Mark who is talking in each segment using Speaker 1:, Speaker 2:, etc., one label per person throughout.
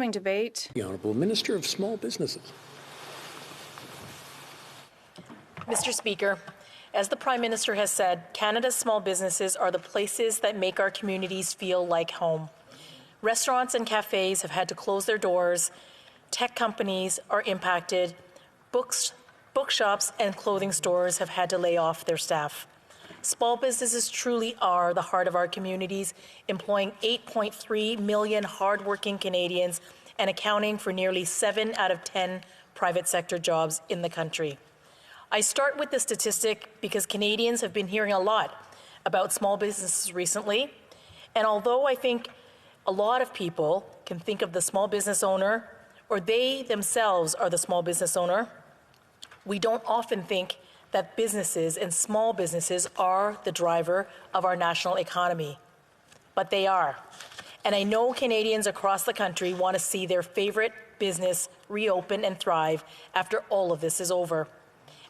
Speaker 1: Resuming debate.
Speaker 2: The Honourable Minister of Small Businesses.
Speaker 3: Mr. Speaker, as the Prime Minister has said, Canada's small businesses are the places that make our communities feel like home. Restaurants and cafes have had to close their doors, tech companies are impacted, bookshops and clothing stores have had to lay off their staff. Small businesses truly are the heart of our communities, employing 8.3 million hardworking Canadians and accounting for nearly 7 out of 10 private sector jobs in the country. I start with the statistic because Canadians have been hearing a lot about small businesses recently, and although I think a lot of people can think of the small business owner or they themselves are the small business owner, we don't often think that businesses and small businesses are the driver of our national economy. But they are. And I know Canadians across the country want to see their favorite business reopen and thrive after all of this is over.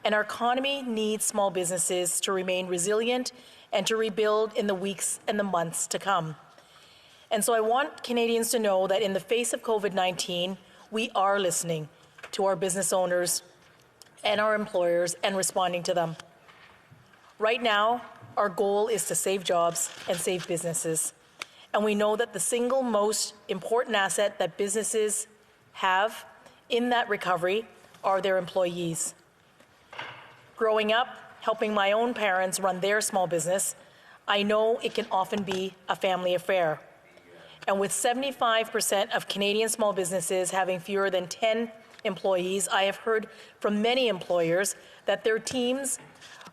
Speaker 3: And our economy needs small businesses to remain resilient and to rebuild in the weeks and the months to come. And so I want Canadians to know that in the face of COVID-19, we are listening to our business owners and our employers and responding to them. Right now, our goal is to save jobs and save businesses. And we know that the single most important asset that businesses have in that recovery are their employees. Growing up, helping my own parents run their small business, I know it can often be a family affair. And with 75% of Canadian small businesses having fewer than 10 employees, I have heard from many employers that their teams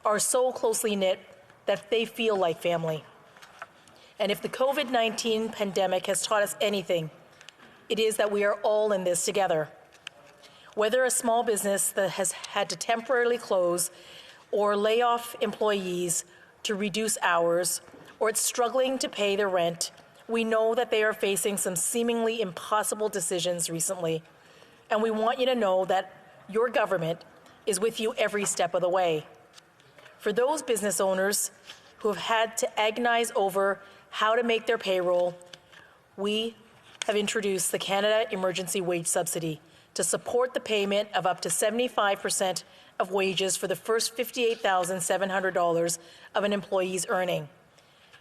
Speaker 3: are so closely knit that they feel like family. And if the COVID-19 pandemic has taught us anything, it is that we are all in this together. Whether a small business that has had to temporarily close or lay off employees to reduce hours, or it's struggling to pay their rent, we know that they are facing some seemingly impossible decisions recently. And we want you to know that your government is with you every step of the way. For those business owners who have had to agonize over how to make their payroll, we have introduced the Canada Emergency Wage Subsidy to support the payment of up to 75% of wages for the first $58,700 of an employee's earning.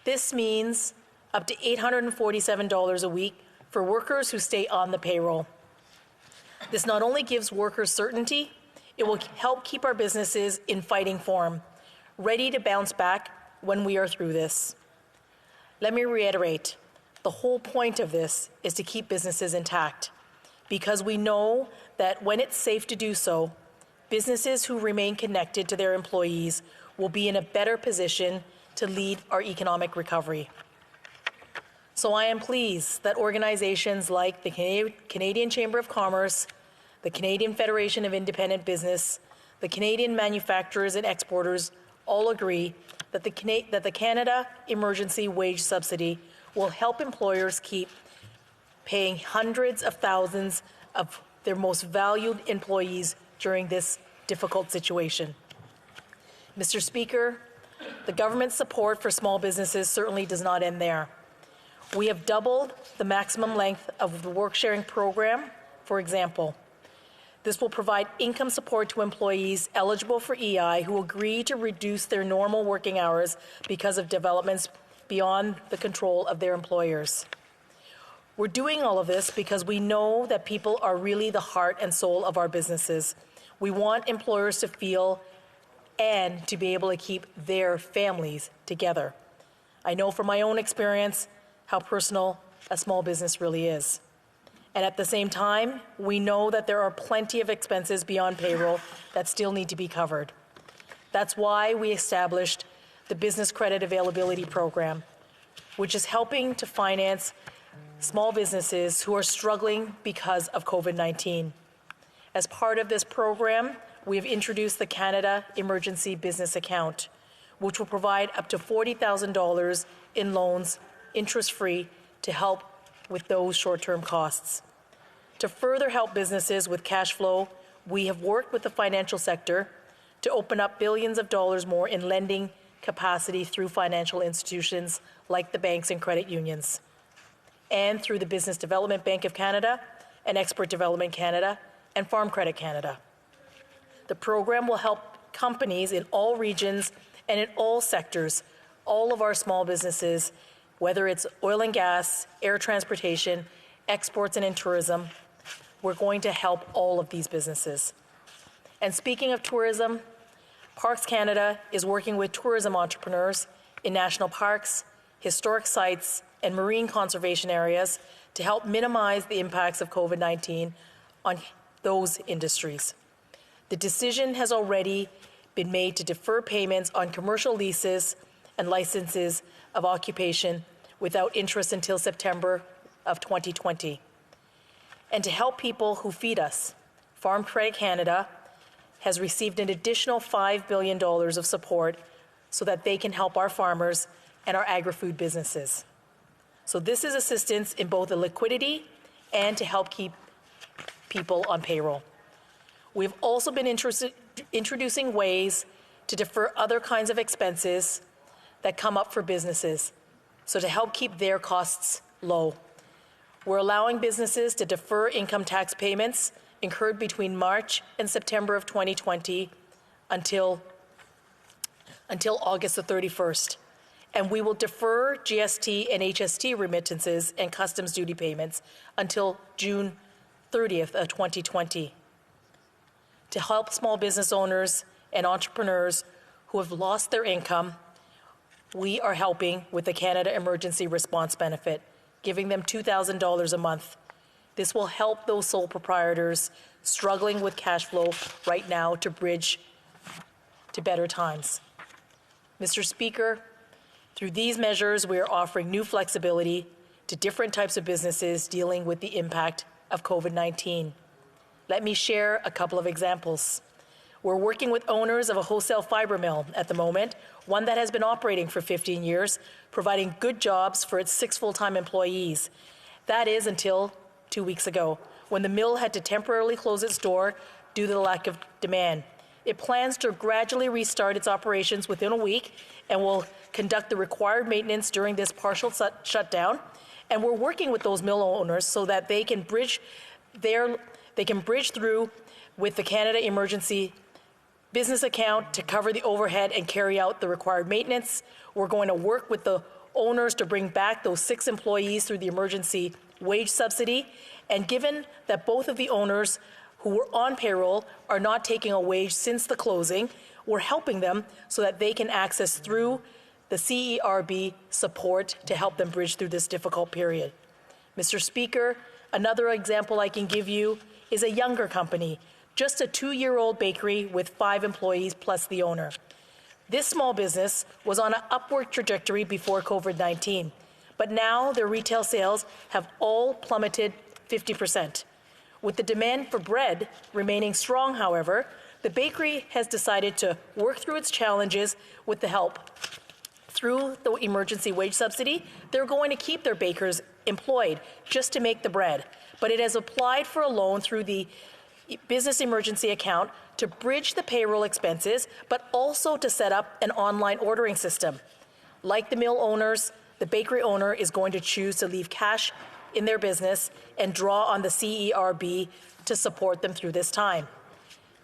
Speaker 3: This means up to $847 a week for workers who stay on the payroll. This not only gives workers certainty, it will help keep our businesses in fighting form, ready to bounce back when we are through this. Let me reiterate, the whole point of this is to keep businesses intact, because we know that when it's safe to do so, businesses who remain connected to their employees will be in a better position to lead our economic recovery. So I am pleased that organizations like the Canadian Chamber of Commerce, the Canadian Federation of Independent Business, the Canadian Manufacturers and Exporters all agree that the Canada Emergency Wage Subsidy will help employers keep paying hundreds of thousands of their most valued employees during this difficult situation. Mr. Speaker, the government's support for small businesses certainly does not end there. We have doubled the maximum length of the work-sharing program, for example. This will provide income support to employees eligible for EI who agree to reduce their normal working hours because of developments beyond the control of their employers. We're doing all of this because we know that people are really the heart and soul of our businesses. We want employers to feel and to be able to keep their families together. I know from my own experience how personal a small business really is. And at the same time, we know that there are plenty of expenses beyond payroll that still need to be covered. That's why we established the Business Credit Availability Program, which is helping to finance small businesses who are struggling because of COVID-19. As part of this program, we have introduced the Canada Emergency Business Account, which will provide up to $40,000 in loans, interest-free, to help with those short-term costs. To further help businesses with cash flow, we have worked with the financial sector to open up billions of dollars more in lending capacity through financial institutions like the banks and credit unions. And through the Business Development Bank of Canada, and Export Development Canada, and Farm Credit Canada. The program will help companies in all regions and in all sectors, all of our small businesses, whether it's oil and gas, air transportation, exports, and in tourism. We're going to help all of these businesses. And speaking of tourism, Parks Canada is working with tourism entrepreneurs in national parks, historic sites, and marine conservation areas to help minimize the impacts of COVID-19 on those industries. The decision has already been made to defer payments on commercial leases and licenses of occupation without interest until September of 2020. And to help people who feed us, Farm Credit Canada has received an additional $5 billion of support so that they can help our farmers and our agri-food businesses. So this is assistance in both the liquidity and to help keep people on payroll. We've also been introducing ways to defer other kinds of expenses that come up for businesses, so to help keep their costs low. We're allowing businesses to defer income tax payments incurred between March and September of 2020 until August the 31st. And we will defer GST and HST remittances and customs duty payments until June 30th of 2020. To help small business owners and entrepreneurs who have lost their income, we are helping with the Canada Emergency Response Benefit, giving them $2,000 a month. This will help those sole proprietors struggling with cash flow right now to bridge to better times. Mr. Speaker, through these measures, we are offering new flexibility to different types of businesses dealing with the impact of COVID-19. Let me share a couple of examples. We're working with owners of a wholesale fiber mill at the moment, one that has been operating for 15 years, providing good jobs for its 6 full-time employees. That is until 2 weeks ago, when the mill had to temporarily close its door due to the lack of demand. It plans to gradually restart its operations within a week and will conduct the required maintenance during this partial shutdown. And we're working with those mill owners so that they can bridge through with the Canada Emergency Business Account to cover the overhead and carry out the required maintenance. We're going to work with the owners to bring back those 6 employees through the emergency wage subsidy. And given that both of the owners who were on payroll are not taking a wage since the closing, we're helping them so that they can access through the CERB support to help them bridge through this difficult period. Mr. Speaker, another example I can give you is a younger company, just a 2-year-old bakery with 5 employees plus the owner. This small business was on an upward trajectory before COVID-19, but now their retail sales have all plummeted 50%. With the demand for bread remaining strong, however, the bakery has decided to work through its challenges with the help. Through the emergency wage subsidy, they're going to keep their bakers employed just to make the bread, but it has applied for a loan through the business emergency account to bridge the payroll expenses, but also to set up an online ordering system. Like the mill owners, the bakery owner is going to choose to leave cash in their business and draw on the CERB to support them through this time.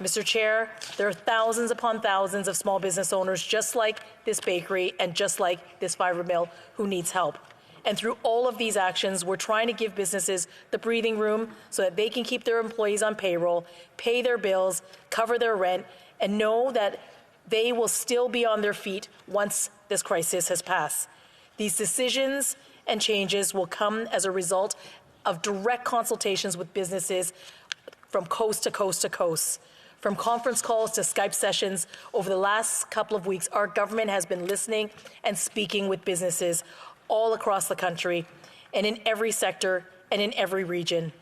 Speaker 3: Mr. Chair, there are thousands upon thousands of small business owners just like this bakery and just like this fiber mill who needs help. And through all of these actions, we're trying to give businesses the breathing room so that they can keep their employees on payroll, pay their bills, cover their rent, and know that they will still be on their feet once this crisis has passed. These decisions and changes will come as a result of direct consultations with businesses from coast to coast to coast. From conference calls to Skype sessions, over the last couple of weeks, our government has been listening and speaking with businesses all across the country and in every sector and in every region.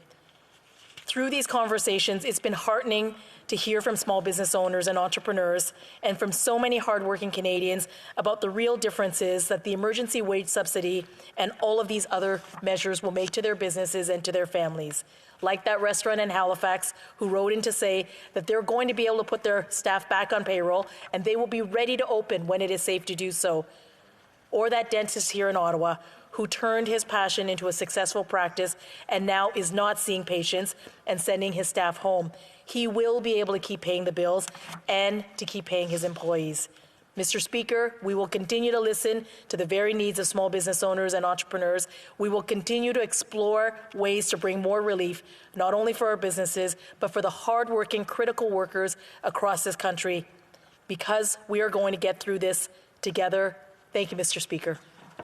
Speaker 3: Through these conversations, it's been heartening to hear from small business owners and entrepreneurs and from so many hardworking Canadians about the real differences that the emergency wage subsidy and all of these other measures will make to their businesses and to their families. Like that restaurant in Halifax who wrote in to say that they're going to be able to put their staff back on payroll and they will be ready to open when it is safe to do so. or that dentist here in Ottawa who turned his passion into a successful practice and now is not seeing patients and sending his staff home. He will be able to keep paying the bills and to keep paying his employees. Mr. Speaker, we will continue to listen to the very needs of small business owners and entrepreneurs. We will continue to explore ways to bring more relief, not only for our businesses, but for the hardworking, critical workers across this country, because we are going to get through this together. Thank you, Mr. Speaker.